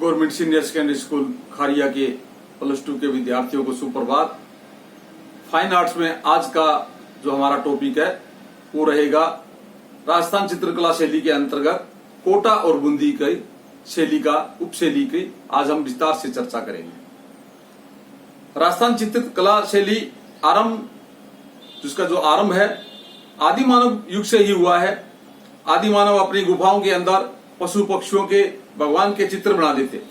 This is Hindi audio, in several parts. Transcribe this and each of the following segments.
गवर्नमेंट सीनियर सेकेंडरी स्कूल खारिया के +2 के विद्यार्थियों को सुप्रभात। फाइन आर्ट्स में आज का जो हमारा टॉपिक है वो रहेगा राजस्थान चित्रकला शैली के अंतर्गत कोटा और बूंदी की शैली का उपशैली की आज हम विस्तार से चर्चा करेंगे। राजस्थान चित्रकला शैली जिसका जो आरंभ है आदि मानव युग से ही हुआ है। आदि मानव अपनी गुफाओं के अंदर पशु पक्षियों के भगवान के चित्र बना देते,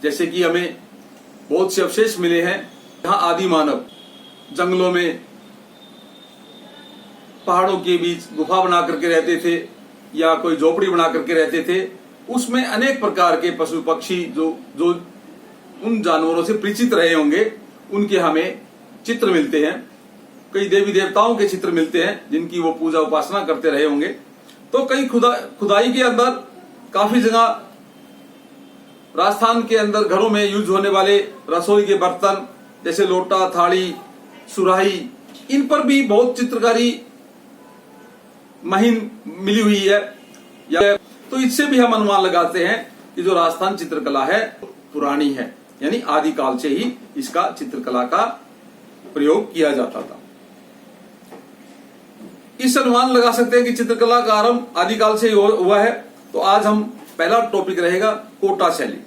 जैसे कि हमें बहुत से अवशेष मिले हैं। यहाँ आदि मानव जंगलों में पहाड़ों के बीच गुफा बना करके रहते थे या कोई झोपड़ी बना करके रहते थे। उसमें अनेक प्रकार के पशु पक्षी जो उन जानवरों से परिचित रहे होंगे उनके हमें चित्र मिलते हैं। कई देवी देवताओं के चित्र मिलते हैं जिनकी वो पूजा उपासना करते रहे होंगे। तो कई खुदाई के अंदर काफी जगह राजस्थान के अंदर घरों में यूज होने वाले रसोई के बर्तन जैसे लोटा, थाली, सुराही, इन पर भी बहुत चित्रकारी महीन मिली हुई है। तो इससे भी हम अनुमान लगाते हैं कि जो राजस्थान चित्रकला है पुरानी है, यानी आदिकाल से ही इसका चित्रकला का प्रयोग किया जाता था। इस अनुमान लगा सकते हैं कि चित्रकला का आरंभ आदिकाल से ही हुआ है। तो आज हम पहला टॉपिक रहेगा कोटा शैली।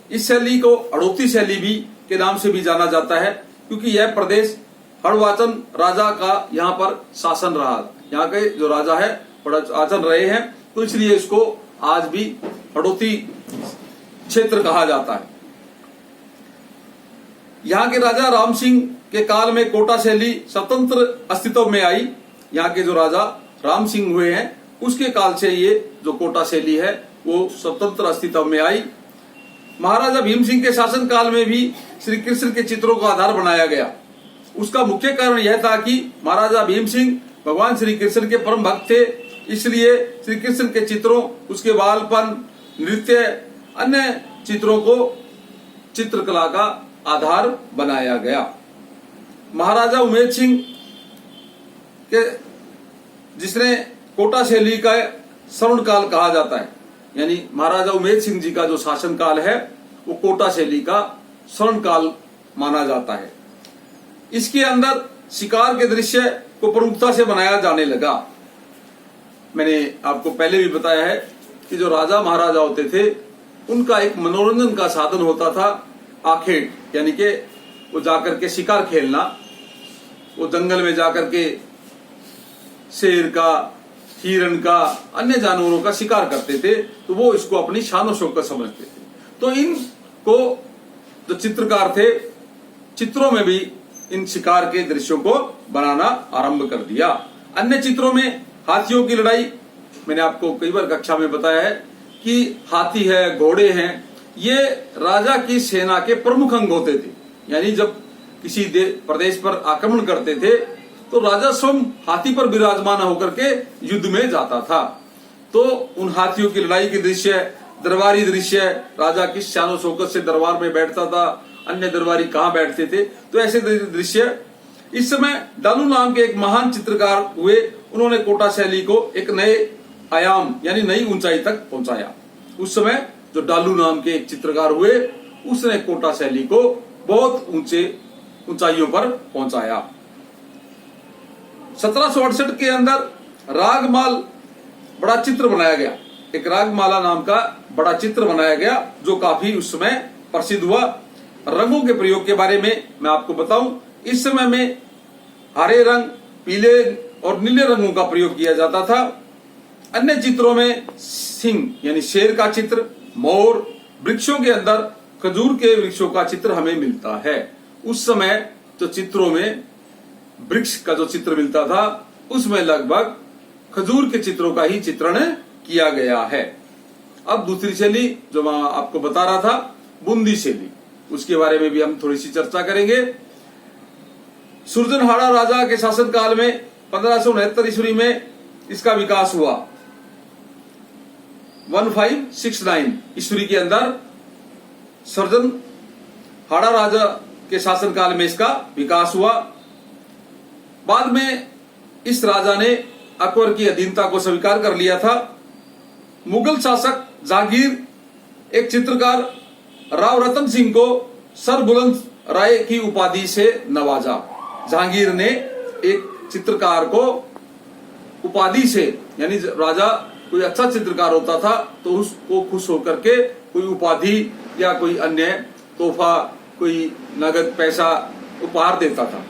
इस शैली को हड़ौती शैली भी के नाम से भी जाना जाता है, क्योंकि यह प्रदेश हड़वाचन राजा का यहाँ पर शासन रहा। यहाँ के जो राजा है हड़वाचन रहे हैं, तो इसलिए इसको आज भी हड़ौती क्षेत्र कहा जाता है। यहाँ के राजा राम सिंह के काल में कोटा शैली स्वतंत्र अस्तित्व में आई। यहाँ के जो राजा राम सिंह हुए हैं उसके काल से ये जो कोटा शैली है वो स्वतंत्र अस्तित्व में आई। महाराजा भीम सिंह के शासन काल में भी श्री कृष्ण के चित्रों का आधार बनाया गया। उसका मुख्य कारण यह था कि महाराजा भीम सिंह भगवान श्री कृष्ण के परम भक्त थे, इसलिए श्री कृष्ण के चित्रों, उसके बालपन, नृत्य, अन्य चित्रों को चित्रकला का आधार बनाया गया। महाराजा उमेद सिंह के जिसने कोटा शैली का स्वर्ण काल कहा जाता है, यानी महाराजा उमेद सिंह जी का जो शासन काल है वो कोटा शैली का स्वर्ण काल माना जाता है। इसके अंदर शिकार के दृश्य को प्रमुखता से बनाया जाने लगा। मैंने आपको पहले भी बताया है कि जो राजा महाराजा होते थे उनका एक मनोरंजन का साधन होता था आखेट, यानी कि वो जाकर के शिकार खेलना। वो जंगल में जाकर के शेर का, हिरण का, अन्य जानवरों का शिकार करते थे, तो वो इसको अपनी शान और शौकत समझते थे। तो इनको जो चित्रकार थे चित्रों में भी इन शिकार के दृश्यों को बनाना आरंभ कर दिया। अन्य चित्रों में हाथियों की लड़ाई, मैंने आपको कई बार कक्षा में बताया है कि हाथी है, घोड़े हैं, ये राजा की सेना के प्रमुख अंग होते थे। यानी जब किसी प्रदेश पर आक्रमण करते थे तो राजा स्वयं हाथी पर विराजमान होकर के युद्ध में जाता था। तो उन हाथियों की लड़ाई के दृश्य, दरबारी दृश्य, राजा किस शान शौकत से दरबार में बैठता था, अन्य दरबारी कहाँ बैठते थे, तो ऐसे दृश्य। इस समय डालू नाम के एक महान चित्रकार हुए, उन्होंने कोटा शैली को एक नए आयाम यानी नई ऊंचाई तक पहुंचाया। उस समय जो डालू नाम के एक चित्रकार हुए उसने कोटा शैली को बहुत ऊंचाइयों पर पहुंचाया। 1768 के अंदर रागमाल बड़ा चित्र बनाया गया। एक रागमाला नाम का बड़ा चित्र बनाया गया जो काफी उस समय प्रसिद्ध हुआ। रंगों के प्रयोग के बारे में मैं आपको बताऊं, इस समय में हरे रंग, पीले और नीले रंगों का प्रयोग किया जाता था। अन्य चित्रों में सिंह यानी शेर का चित्र, मोर, वृक्षों के अंदर खजूर के वृक्षों का चित्र हमें मिलता है। उस समय जो चित्रों में वृक्ष का जो चित्र मिलता था उसमें लगभग खजूर के चित्रों का ही चित्रण किया गया है। अब दूसरी शैली जो मैं आपको बता रहा था बूंदी शैली, उसके बारे में भी हम थोड़ी सी चर्चा करेंगे। सुरजनहाड़ा राजा के शासन काल में 1569 ईस्वी में इसका विकास हुआ। 1569 ईस्वी के अंदर सुरजनहाड़ा राजा के शासन काल में इसका विकास हुआ। बाद में इस राजा ने अकबर की अधीनता को स्वीकार कर लिया था। मुगल शासक जहांगीर एक चित्रकार राव रतन सिंह को सर बुलंद राय की उपाधि से नवाजा। जहांगीर ने एक चित्रकार को उपाधि से, यानी राजा कोई अच्छा चित्रकार होता था तो उसको खुश होकर के कोई उपाधि या कोई अन्य तोहफा, कोई नगद पैसा उपहार देता था।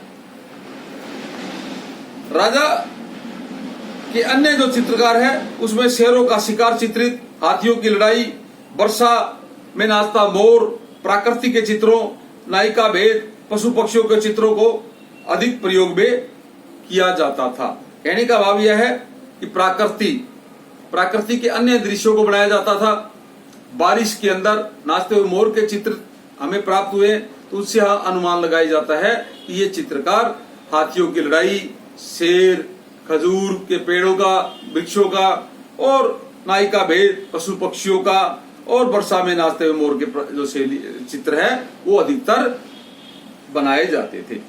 राजा के अन्य जो चित्रकार है उसमें शेरों का शिकार चित्रित, हाथियों की लड़ाई, वर्षा में नाचता मोर, प्राकृतिक के चित्रों, नायिका भेद, पशु पक्षियों के चित्रों को अधिक प्रयोग में किया जाता था। कहने का भाव यह है कि प्रकृति के अन्य दृश्यों को बनाया जाता था। बारिश के अंदर नाचते हुए मोर के चित्र हमें प्राप्त हुए तो उससे अनुमान लगाया जाता है कि ये चित्रकार हाथियों की लड़ाई, शेर, खजूर के पेड़ों का, वृक्षों का और नायिका भेद, पशु पक्षियों का और वर्षा में नाचते हुए मोर के जो शैली चित्र है वो अधिकतर बनाए जाते थे।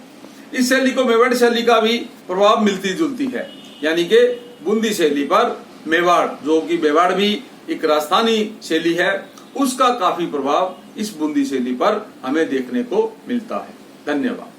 इस शैली को मेवाड़ शैली का भी प्रभाव मिलती जुलती है, यानी कि बूंदी शैली पर मेवाड़, जो कि मेवाड़ भी एक राजस्थानी शैली है, उसका काफी प्रभाव इस बूंदी शैली पर हमें देखने को मिलता है। धन्यवाद।